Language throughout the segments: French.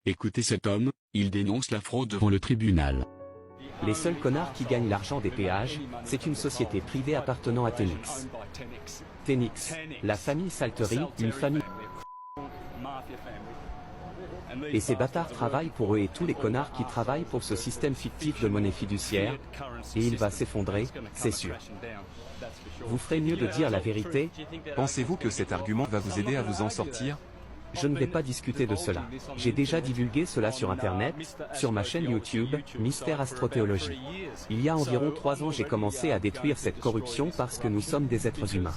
Écoutez cet homme, il dénonce la fraude devant le tribunal. Les seuls connards qui gagnent l'argent des péages, c'est une société privée appartenant à Tenix. Tenix, la famille Saltery, une famille. Et ces bâtards travaillent pour eux et tous les connards qui travaillent pour ce système fictif de monnaie fiduciaire, et il va s'effondrer, c'est sûr. Vous ferez mieux de dire la vérité. Pensez-vous que cet argument va vous aider à vous en sortir? Je ne vais pas discuter de cela. J'ai déjà divulgué cela sur Internet, sur ma chaîne YouTube, Mystère Astrothéologie. Il y a environ 3 ans j'ai commencé à détruire cette corruption parce que nous sommes des êtres humains.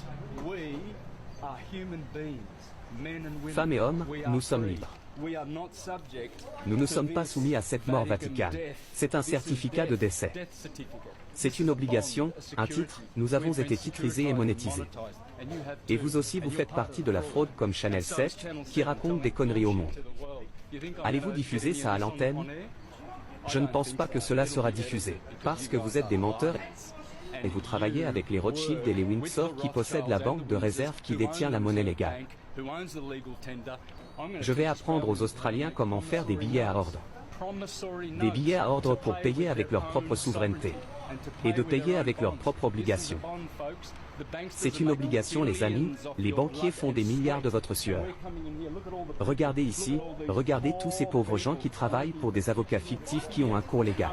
Femmes et hommes, nous sommes libres. Nous ne sommes pas soumis à cette mort vaticane. C'est un certificat de décès. C'est une obligation, un titre, nous avons été titrisés et monétisés. Et vous aussi vous faites partie de la fraude comme Channel 7, qui raconte des conneries au monde. Allez-vous diffuser ça à l'antenne? Je ne pense pas que cela sera diffusé, parce que vous êtes des menteurs et vous travaillez avec les Rothschild et les Windsor qui possèdent la banque de réserve qui détient la monnaie légale. Je vais apprendre aux Australiens comment faire des billets à ordre. Des billets à ordre pour payer avec leur propre souveraineté. Et de payer avec leurs propres obligations. C'est une obligation les amis, les banquiers font des milliards de votre sueur. Regardez ici, regardez tous ces pauvres gens qui travaillent pour des avocats fictifs qui ont un cours légal.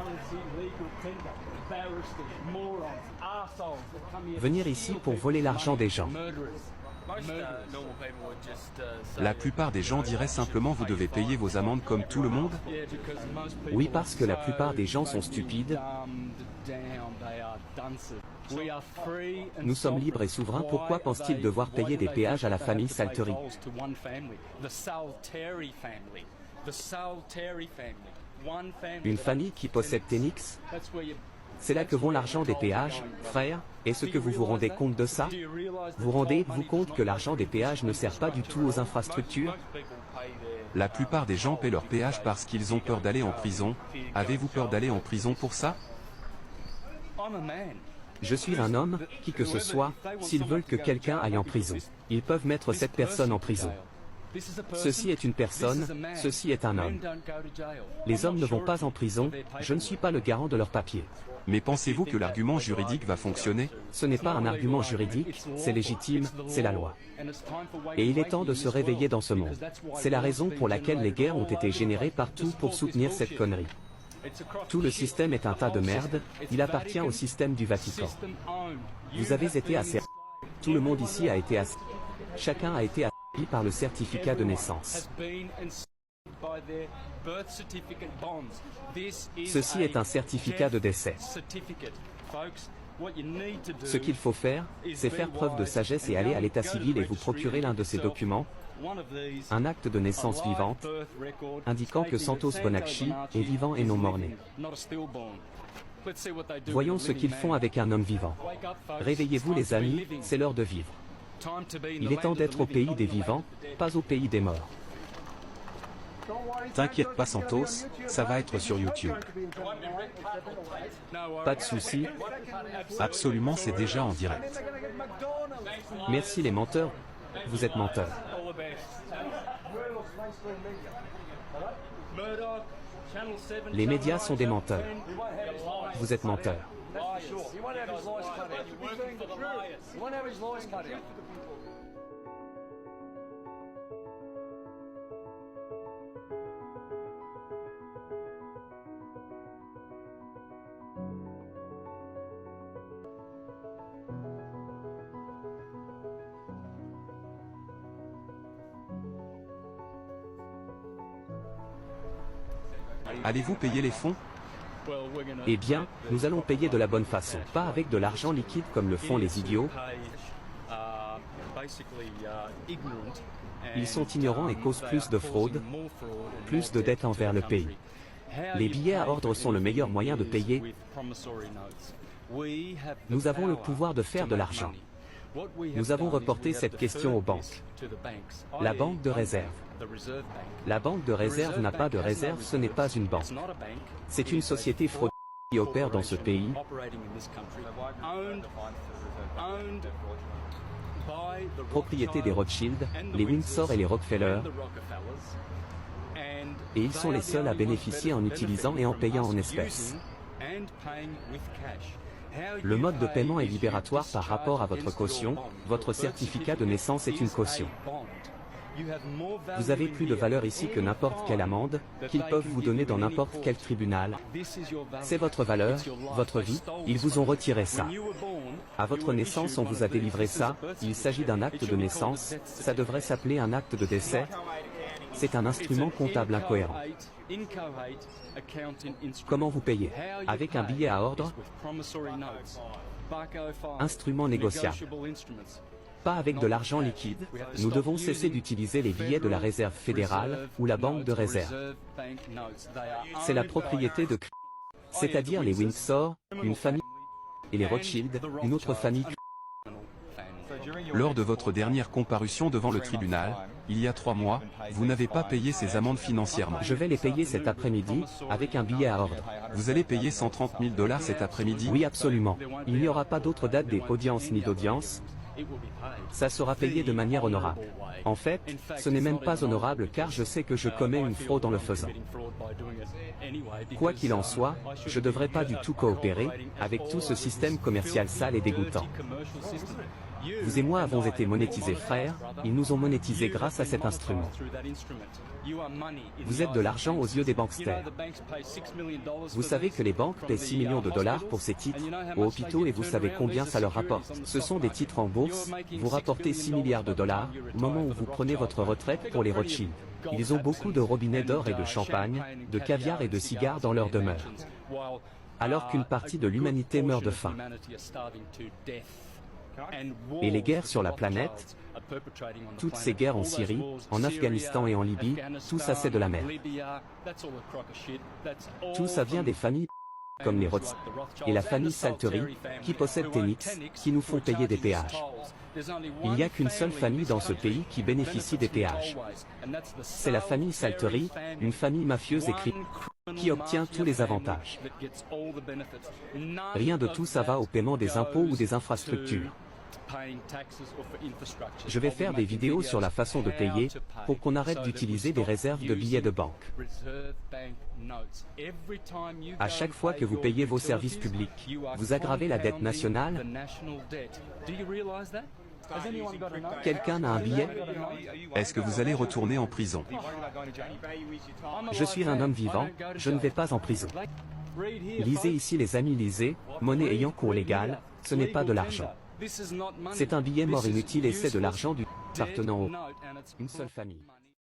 Venir ici pour voler l'argent des gens. La plupart des gens diraient simplement vous devez payer vos amendes comme tout le monde? Oui, parce que la plupart des gens sont stupides. Nous sommes libres et souverains, pourquoi pensent-ils devoir payer des péages à la famille Saltery? Une famille qui possède Tenix? C'est là que vont l'argent des péages, frère, est-ce que vous vous rendez compte de ça? Vous rendez-vous compte que l'argent des péages ne sert pas du tout aux infrastructures? La plupart des gens paient leur péage parce qu'ils ont peur d'aller en prison. Avez-vous peur d'aller en prison pour ça? Je suis un homme, qui que ce soit, s'ils veulent que quelqu'un aille en prison, ils peuvent mettre cette personne en prison. Ceci est une personne, ceci est un homme. Les hommes ne vont pas en prison, je ne suis pas le garant de leurs papiers. Mais pensez-vous que l'argument juridique va fonctionner? Ce n'est pas un argument juridique, c'est légitime, c'est la loi. Et il est temps de se réveiller dans ce monde. C'est la raison pour laquelle les guerres ont été générées partout pour soutenir cette connerie. Tout le système est un tas de merde, il appartient au système du Vatican. Vous avez été assez... Tout le monde ici a été assez... Chacun a été assis par le certificat de naissance. Ceci est un certificat de décès. Ce qu'il faut faire, c'est faire preuve de sagesse et aller à l'état civil et vous procurer l'un de ces documents, un acte de naissance vivante, indiquant que Santos Bonacci est vivant et non mort-né. Voyons ce qu'ils font avec un homme vivant. Réveillez-vous les amis, c'est l'heure de vivre. Il est temps d'être au pays des vivants, pas au pays des morts. T'inquiète pas Santos, ça va être sur YouTube. Pas de souci. Absolument, c'est déjà en direct. Merci les menteurs. Vous êtes menteurs. Les médias sont des menteurs. Vous êtes menteurs. Allez-vous payer les fonds? Eh bien, nous allons payer de la bonne façon, pas avec de l'argent liquide comme le font les idiots. Ils sont ignorants et causent plus de fraude, plus de dettes envers le pays. Les billets à ordre sont le meilleur moyen de payer. Nous avons le pouvoir de faire de l'argent. Nous avons reporté cette question aux banques. La banque de réserve. La banque de réserve n'a pas de réserve, ce n'est pas une banque. C'est une société frauduleuse qui opère dans ce pays. Propriété des Rothschild, les Windsor et les Rockefeller. et ils sont les seuls à bénéficier en utilisant et en payant en espèces. Le mode de paiement est libératoire par rapport à votre caution, votre certificat de naissance est une caution. Vous avez plus de valeur ici que n'importe quelle amende, qu'ils peuvent vous donner dans n'importe quel tribunal. C'est votre valeur, votre vie, ils vous ont retiré ça. À votre naissance on vous a délivré ça, il s'agit d'un acte de naissance, ça devrait s'appeler un acte de décès. C'est un instrument comptable incohérent. Comment vous payez? Avec un billet à ordre? Instrument négociable. Pas avec de l'argent liquide, nous devons cesser d'utiliser les billets de la Réserve fédérale, ou la Banque de réserve. C'est la propriété de c'est-à-dire les Windsor, une famille, et les Rothschild, une autre famille. Lors de votre dernière comparution devant le tribunal, il y a 3 mois, vous n'avez pas payé ces amendes financièrement. Je vais les payer cet après-midi, avec un billet à ordre. Vous allez payer 130 000 $ cet après-midi? Oui, absolument. Il n'y aura pas d'autre date des audiences ni d'audience. Ça sera payé de manière honorable. En fait, ce n'est même pas honorable car je sais que je commets une fraude en le faisant. Quoi qu'il en soit, je ne devrais pas du tout coopérer avec tout ce système commercial sale et dégoûtant. Vous et moi avons été monétisés frères, ils nous ont monétisés grâce à cet instrument. Vous êtes de l'argent aux yeux des banksters. Vous savez que les banques paient 6 millions de dollars pour ces titres, aux hôpitaux et vous savez combien ça leur rapporte. Ce sont des titres en bourse, vous rapportez 6 milliards de dollars, au moment où vous prenez votre retraite pour les Rothschild. Ils ont beaucoup de robinets d'or et de champagne, de caviar et de cigares dans leur demeure. Alors qu'une partie de l'humanité meurt de faim. Et les guerres sur la planète, toutes ces guerres en Syrie, en Afghanistan et en Libye, tout ça c'est de la merde. Tout ça vient des familles comme les Rothschild et la famille Saltery, qui possède Tenix, qui nous font payer des péages. Il n'y a qu'une seule famille dans ce pays qui bénéficie des péages. C'est la famille Saltery, une famille mafieuse et criminelle, qui obtient tous les avantages. Rien de tout ça va au paiement des impôts ou des infrastructures. Je vais faire des vidéos sur la façon de payer, pour qu'on arrête d'utiliser des réserves de billets de banque. À chaque fois que vous payez vos services publics, vous aggravez la dette nationale. Quelqu'un a un billet? Est-ce que vous allez retourner en prison? Je suis un homme vivant, je ne vais pas en prison. Lisez ici les amis, lisez, monnaie ayant cours légal, ce n'est pas de l'argent. C'est un billet mort inutile et c'est de l'argent appartenant à une seule famille.